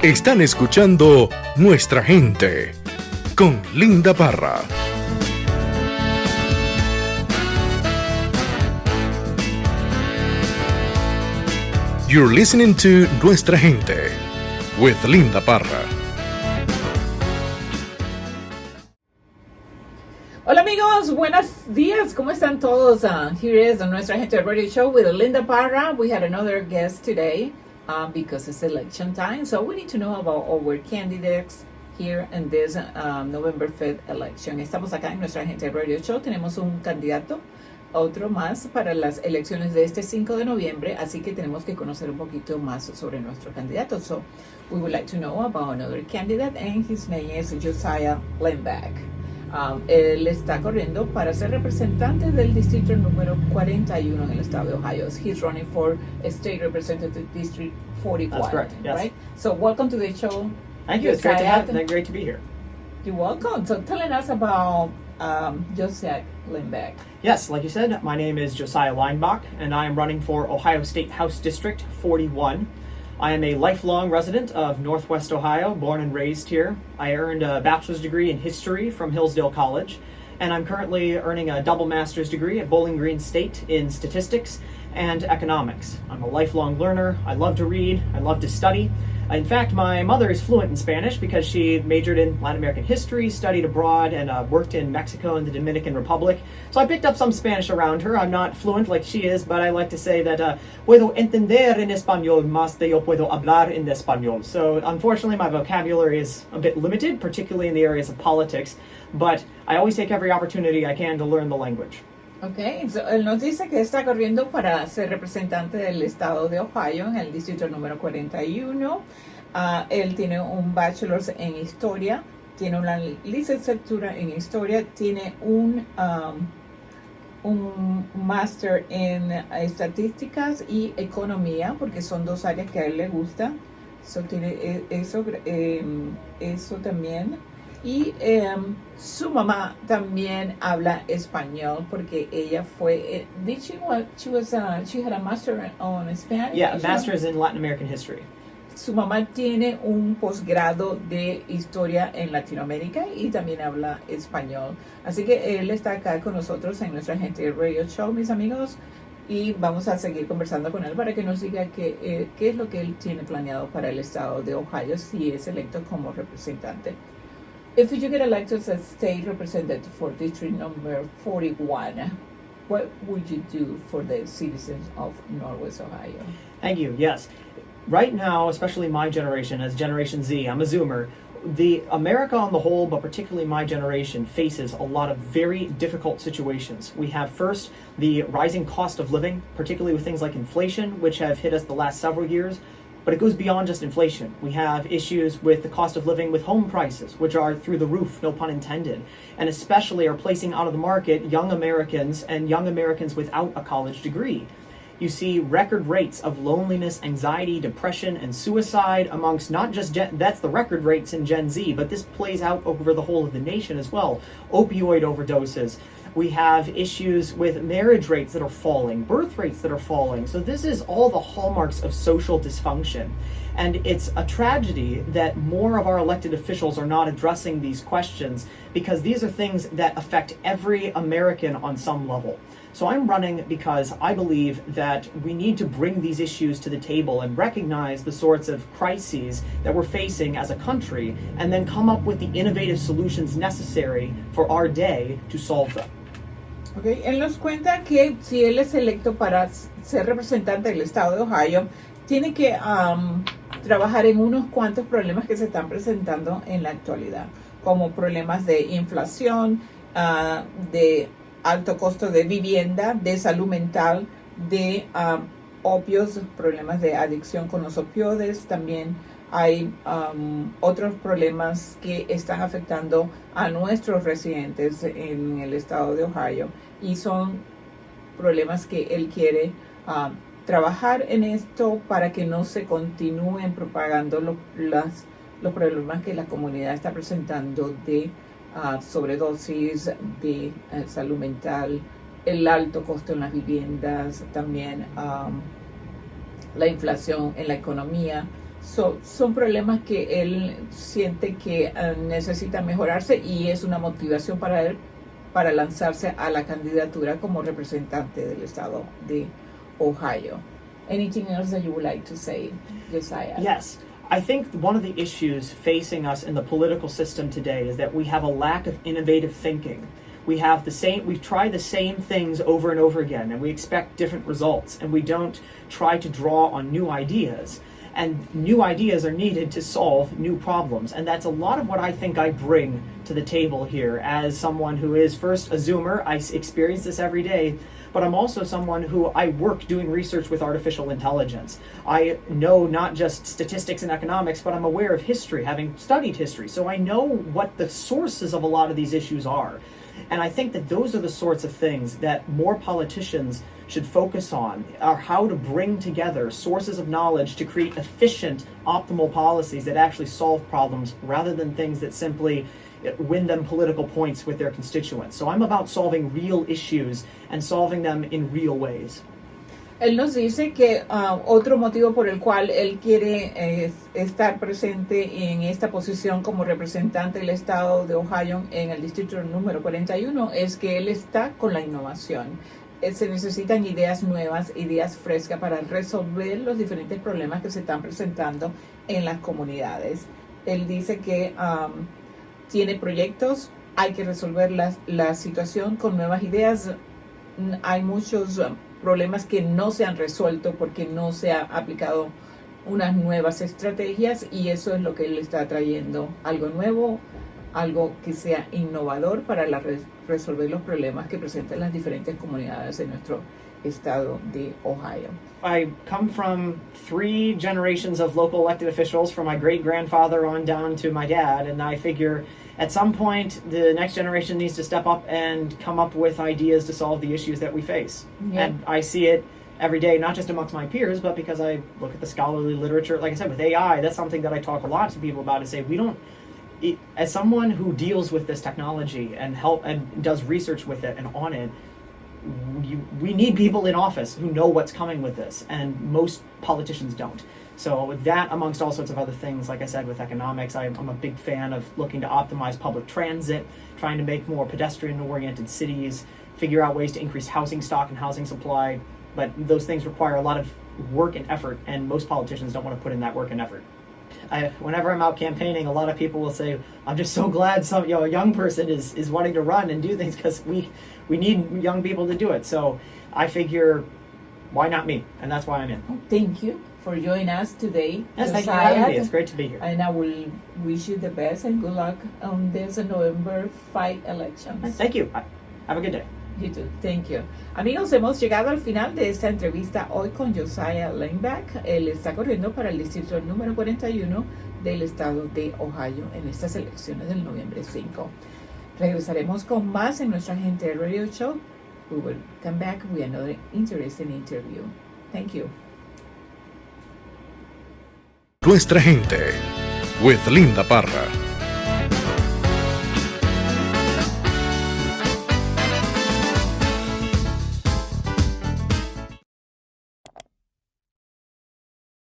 Están escuchando Nuestra Gente con Linda Parra. You're listening to Nuestra Gente with Linda Parra. Hola amigos, buenos días. ¿Cómo están todos? Here is Nuestra Gente Radio Show with Linda Parra. We had another guest today because it's election time. So we need to know about our candidates here in this November 5th election. Estamos acá en Nuestra Gente Radio Show. Tenemos un candidato, otro más para las elecciones de este 5 de noviembre. Así que tenemos que conocer un poquito más sobre nuestro candidato. So we would like to know about another candidate, and his name is Josiah Leinbach. Él está corriendo para ser representante del distrito número 41 en el estado de Ohio. He's running for State Representative District 41. That's correct, yes. Right? So welcome to the show. Thank you. It's great to have you. Great to be here. You're welcome. So telling us about Josiah Leinbach. Yes, like you said, my name is Josiah Leinbach, and I am running for Ohio State House District 41. I am a lifelong resident of Northwest Ohio, born and raised here. I earned a bachelor's degree in history from Hillsdale College, and I'm currently earning a double master's degree at Bowling Green State in statistics and economics. I'm a lifelong learner. I love to read. I love to study. In fact, my mother is fluent in Spanish because she majored in Latin American history, studied abroad, and worked in Mexico and the Dominican Republic. So I picked up some Spanish around her. I'm not fluent like she is, but I like to say that puedo entender en español más de yo puedo hablar en español. So unfortunately, my vocabulary is a bit limited, particularly in the areas of politics, but I always take every opportunity I can to learn the language. Okay, so él nos dice que está corriendo para ser representante del estado de Ohio en el distrito número 41. Él tiene un bachelor's en historia, tiene una licenciatura en historia, tiene un máster en estadísticas y economía, porque son dos áreas que a él le gusta. So, tiene eso también. Y su mamá también habla español porque ella fue. She had a master on Spanish? Yeah, a master's in Latin American history. Su mamá tiene un posgrado de historia en Latinoamérica y también habla español. Así que él está acá con nosotros en Nuestra Gente Radio Show, mis amigos, y vamos a seguir conversando con él para que nos diga qué es lo que él tiene planeado para el estado de Ohio si es electo como representante. If you get elected as a state representative for district number 41, what would you do for the citizens of Northwest Ohio? Thank you. Yes. Right now, especially my generation, as Generation Z, I'm a Zoomer, the America on the whole, but particularly my generation, faces a lot of very difficult situations. We have first the rising cost of living, particularly with things like inflation, which have hit us the last several years. But it goes beyond just inflation. We have issues with the cost of living with home prices, which are through the roof, no pun intended, and especially are placing out of the market young Americans and young Americans without a college degree. You see record rates of loneliness, anxiety, depression, and suicide amongst not just that's the record rates in Gen Z, but this plays out over the whole of the nation as well. Opioid overdoses. We have issues with marriage rates that are falling, birth rates that are falling. So this is all the hallmarks of social dysfunction. And it's a tragedy that more of our elected officials are not addressing these questions because these are things that affect every American on some level. So I'm running because I believe that we need to bring these issues to the table and recognize the sorts of crises that we're facing as a country and then come up with the innovative solutions necessary for our day to solve them. Okay. Él nos cuenta que si él es electo para ser representante del estado de Ohio, tiene que trabajar en unos cuantos problemas que se están presentando en la actualidad, como problemas de inflación, de alto costo de vivienda, de salud mental, de opios, problemas de adicción con los opioides. También hay otros problemas que están afectando a nuestros residentes en el estado de Ohio y son problemas que él quiere trabajar en esto para que no se continúen propagando los problemas que la comunidad está presentando de sobredosis, de salud mental, el alto costo en las viviendas, también la inflación en la economía. Son problemas que él siente que necesita mejorarse y es una motivación para él para lanzarse a la candidatura como representante del estado de Ohio. Anything else that you would like to say, Josiah? Yes. I think one of the issues facing us in the political system today is that we have a lack of innovative thinking. We try the same things over and over again, and we expect different results, and we don't try to draw on new ideas. And new ideas are needed to solve new problems. And that's a lot of what I think I bring to the table here as someone who is first a Zoomer. I experience this every day, but I'm also someone who I work doing research with artificial intelligence. I know not just statistics and economics, but I'm aware of history, having studied history. So I know what the sources of a lot of these issues are. And I think that those are the sorts of things that more politicians should focus on, are how to bring together sources of knowledge to create efficient, optimal policies that actually solve problems rather than things that simply win them political points with their constituents. So I'm about solving real issues and solving them in real ways. Él nos dice que otro motivo por el cual él quiere estar presente en esta posición como representante del estado de Ohio en el distrito número 41 es que él está con la innovación. Se necesitan ideas nuevas, ideas frescas para resolver los diferentes problemas que se están presentando en las comunidades. Él dice que tiene proyectos, hay que resolver la situación con nuevas ideas. Hay muchos problemas que no se han resuelto porque no se ha aplicado unas nuevas estrategias y eso es lo que él está trayendo, algo nuevo, algo que sea innovador para resolver los problemas que presentan las diferentes comunidades en nuestro estado de Ohio. I come from 3 generations of local elected officials, from my great-grandfather on down to my dad, and I figure at some point the next generation needs to step up and come up with ideas to solve the issues that we face. Yeah. And I see it every day, not just amongst my peers, but because I look at the scholarly literature. Like I said, with AI, that's something that I talk a lot to people about, to say as someone who deals with this technology and does research with it and on it, we need people in office who know what's coming with this, and most politicians don't. So that, amongst all sorts of other things, like I said, with economics, I'm a big fan of looking to optimize public transit, trying to make more pedestrian-oriented cities, figure out ways to increase housing stock and housing supply. But those things require a lot of work and effort, and most politicians don't want to put in that work and effort. Whenever I'm out campaigning, a lot of people will say, I'm just so glad a young person is wanting to run and do things, because we need young people to do it. So I figure, why not me? And that's why I'm in. Thank you for joining us today. Yes, thank you for having me. It's great to be here. And I will wish you the best and good luck on this November 5 elections. Thank you. Have a good day. You too. Thank you. Amigos, hemos llegado al final de esta entrevista hoy con Josiah Leinbach. Él está corriendo para el distrito número 41 del estado de Ohio en estas elecciones del noviembre 5. Regresaremos con más en nuestra Gente Radio Show. We will come back with another interesting interview. Thank you. Nuestra Gente, with Linda Parra.